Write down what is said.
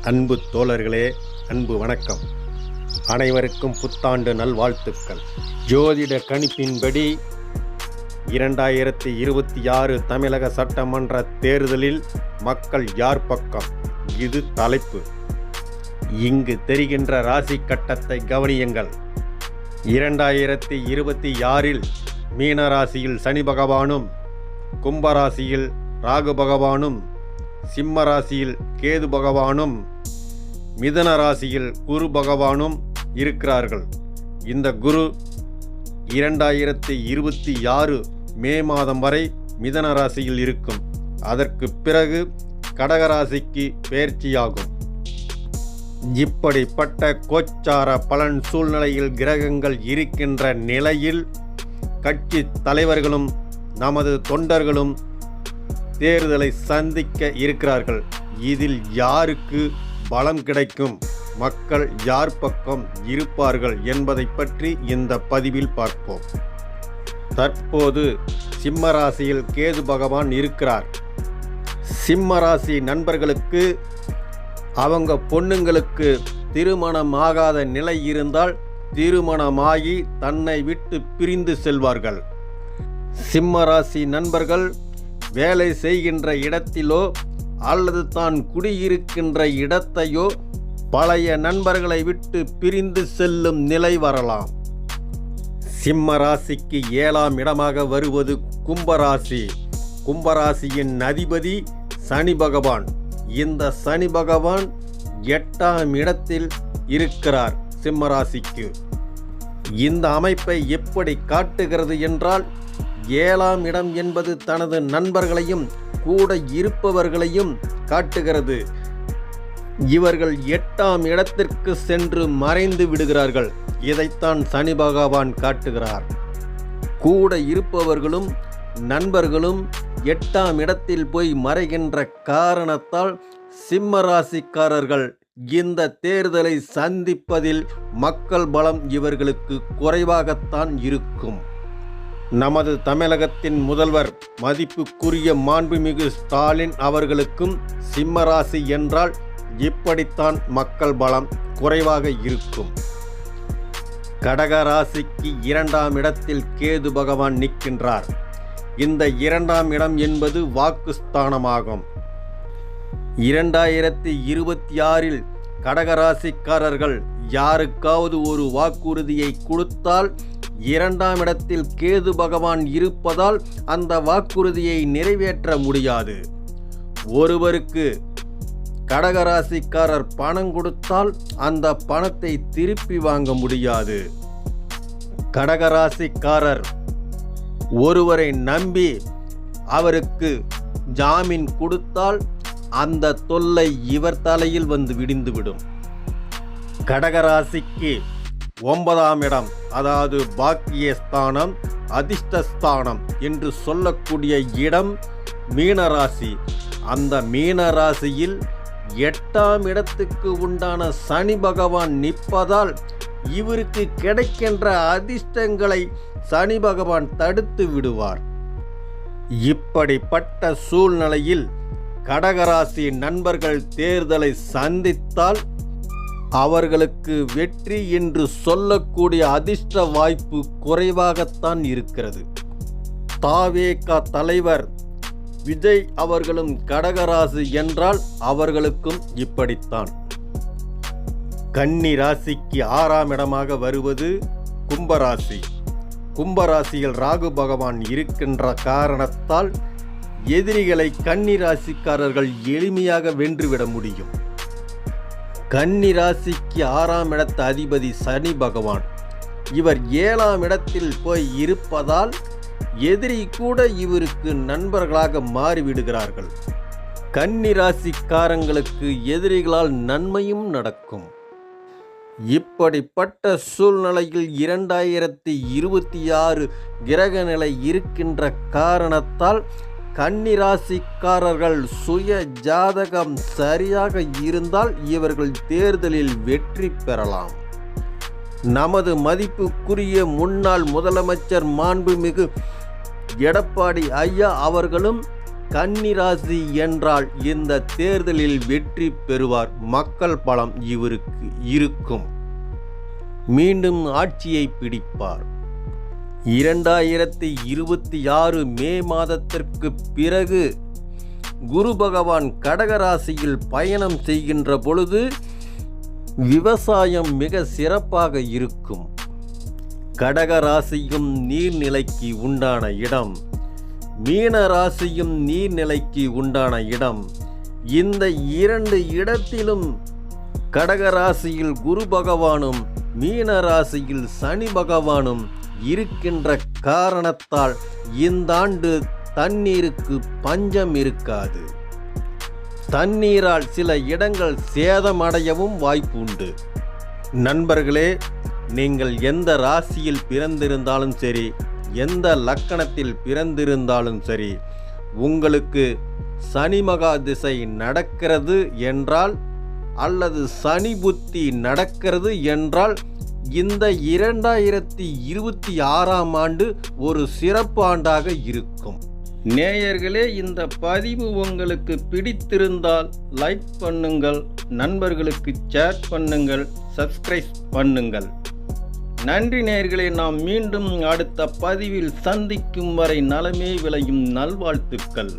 அன்பு தோழர்களே, அன்பு வணக்கம். அனைவருக்கும் புத்தாண்டு நல்வாழ்த்துக்கள். ஜோதிட கணிப்பின்படி 2026 தமிழக சட்டமன்ற தேர்தலில் மக்கள் யார் பக்கம்? இது தலைப்பு. இங்கு தெரிகின்ற ராசி கட்டத்தை கவனியுங்கள். 2026 மீனராசியில் சனி பகவானும், கும்பராசியில் ராகு பகவானும், சிம்ம ராசியில் கேது பகவானும், மிதன ராசியில் குரு பகவானும் இருக்கிறார்கள். இந்த குரு 2026 மே மாதம் வரை மிதன ராசியில் இருக்கும். அதற்கு பிறகு கடகராசிக்கு பெயர்ச்சியாகும். இப்படிப்பட்ட கோச்சார பலன் சூழ்நிலையில் கிரகங்கள் இருக்கின்ற நிலையில் கட்சி தலைவர்களும் நமது தொண்டர்களும் தேர்தலை சந்திக்க இருக்கிறார்கள். இதில் யாருக்கு பலம் கிடைக்கும், மக்கள் யார் பக்கம் இருப்பார்கள் என்பதை பற்றி இந்த பதிவில் பார்ப்போம். தற்போது சிம்ம ராசியில் கேது பகவான் இருக்கிறார். சிம்ம ராசி நண்பர்களுக்கு அவங்க பொண்ணுங்களுக்கு திருமணமாகாத நிலை இருந்தால் திருமணமாகி தன்னை விட்டு பிரிந்து செல்வார்கள். சிம்ம ராசி நண்பர்கள் வேலை செய்கின்ற இடத்திலோ அல்லது தான் குடியிருக்கின்ற இடத்தையோ பழைய நண்பர்களை விட்டு பிரிந்து செல்லும் நிலை வரலாம். சிம்ம ராசிக்கு 7ஆம் இடமாக வருவது கும்பராசி. கும்பராசியின் அதிபதி சனி பகவான். இந்த சனி பகவான் 8ஆம் இடத்தில் இருக்கிறார் சிம்ம ராசிக்கு. இந்த அமைப்பை எப்படி காட்டுகிறது என்றால், 7ஆம் இடம் என்பது தனது நண்பர்களையும் கூட இருப்பவர்களையும் காட்டுகிறது. இவர்கள் 8ஆம் இடத்திற்கு சென்று மறைந்து விடுகிறார்கள். இதைத்தான் சனி பகவான் காட்டுகிறார். கூட இருப்பவர்களும் நண்பர்களும் 8ஆம் இடத்தில் போய் மறைகின்ற காரணத்தால் சிம்ம ராசிக்காரர்கள் இந்த தேர்தலை சந்திப்பதில் மக்கள் பலம் இவர்களுக்கு குறைவாகத்தான் இருக்கும். நமது தமிழகத்தின் முதல்வர் மதிப்புக்குரிய மாண்புமிகு ஸ்டாலின் அவர்களுக்கும் சிம்ம ராசி என்றால் இப்படித்தான் மக்கள் பலம் குறைவாக இருக்கும். கடக ராசிக்கு 2ஆம் இடத்தில் கேது பகவான் நிற்கின்றார். இந்த 2ஆம் இடம் என்பது வாக்குஸ்தானமாகும். 2026 கடகராசிக்காரர்கள் யாருக்காவது ஒரு வாக்குறுதியை கொடுத்தால் 2ஆம் இடத்தில் கேது பகவான் இருப்பதால் அந்த வாக்குறுதியை நிறைவேற்ற முடியாது. ஒருவருக்கு கடகராசிக்காரர் பணம் கொடுத்தால் அந்த பணத்தை திருப்பி வாங்க முடியாது. கடகராசிக்காரர் ஒருவரை நம்பி அவருக்கு ஜாமீன் கொடுத்தால் அந்த தொல்லை இவர் தலையில் வந்து விடிந்துவிடும். கடகராசிக்கு 9ஆம் இடம், அதாவது பாக்கியஸ்தானம், அதிர்ஷ்டஸ்தானம் என்று சொல்லக்கூடிய இடம் மீனராசி. அந்த மீனராசியில் 8ஆம் இடத்துக்கு உண்டான சனி பகவான் நிற்பதால் இவருக்கு கிடைக்கின்ற அதிர்ஷ்டங்களை சனி பகவான் தடுத்து விடுவார். இப்படிப்பட்ட சூழ்நிலையில் கடகராசி நண்பர்கள் தேர்தலை சந்தித்தால் அவர்களுக்கு வெற்றி என்று சொல்லக்கூடிய அதிர்ஷ்ட வாய்ப்பு குறைவாகத்தான் இருக்கிறது. தாவேகா தலைவர் விஜய் அவர்களும் கடகராசி என்றால் அவர்களுக்கும் இப்படித்தான். கன்னி ராசிக்கு 6ஆம் இடமாக வருவது கும்பராசி. கும்பராசியில் ராகு பகவான் இருக்கின்ற காரணத்தால் எதிரிகளை கன்னி ராசிக்காரர்கள் எளிமையாக வென்றுவிட முடியும். கன்னி ராசிக்கு 6ஆம் இடத்து அதிபதி சனி பகவான். இவர் 7ஆம் இடத்தில் போய் இருப்பதால் எதிரி கூட இவருக்கு நண்பர்களாக மாறிவிடுகிறார்கள். கன்னி ராசிக்காரங்களுக்கு எதிரிகளால் நன்மையும் நடக்கும். இப்படிப்பட்ட சூழ்நிலையில் 2026 கிரக நிலை இருக்கின்ற காரணத்தால் கன்னி ராசிக்காரர்கள் சுய ஜாதகம் சரியாக இருந்தால் இவர்கள் தேர்தலில் வெற்றி பெறலாம். நமது மதிப்புக்குரிய முன்னாள் முதலமைச்சர் மாண்புமிகு எடப்பாடி ஐயா அவர்களும் கன்னி ராசி என்றால் இந்த தேர்தலில் வெற்றி பெறுவார். மக்கள் பலம் இவருக்கு இருக்கும். மீண்டும் ஆட்சியை பிடிப்பார். 2026 மே மாதத்திற்கு பிறகு குரு பகவான் கடகராசியில் பயணம் செய்கின்ற பொழுது விவசாயம் மிக சிறப்பாக இருக்கும். கடகராசியும் நீர்நிலைக்கு உண்டான இடம், மீன ராசியும் நீர்நிலைக்கு உண்டான இடம். இந்த 2 இடத்திலும் கடகராசியில் குரு பகவானும் மீன ராசியில் சனி பகவானும் இருக்கின்ற காரணத்தால் இந்த ஆண்டு தண்ணீருக்கு பஞ்சம் இருக்காது. தண்ணீரால் சில இடங்கள் சேதமடையவும் வாய்ப்பு உண்டு. நண்பர்களே, நீங்கள் எந்த ராசியில் பிறந்திருந்தாலும் சரி, எந்த லக்கணத்தில் பிறந்திருந்தாலும் சரி, உங்களுக்கு சனி மகா திசை நடக்கிறது என்றால் அல்லது சனி புத்தி நடக்கிறது என்றால் இந்த 2026 ஆண்டு ஒரு சிறப்பு ஆண்டாக இருக்கும். நேயர்களே, இந்த பதிவு உங்களுக்கு பிடித்திருந்தால் லைக் பண்ணுங்கள், நண்பர்களுக்கு ஷேர் பண்ணுங்கள், சப்ஸ்கிரைப் பண்ணுங்கள். நன்றி நேயர்களே. நாம் மீண்டும் அடுத்த பதிவில் சந்திக்கும் வரை நலமே விளையும் நல்வாழ்த்துக்கள்.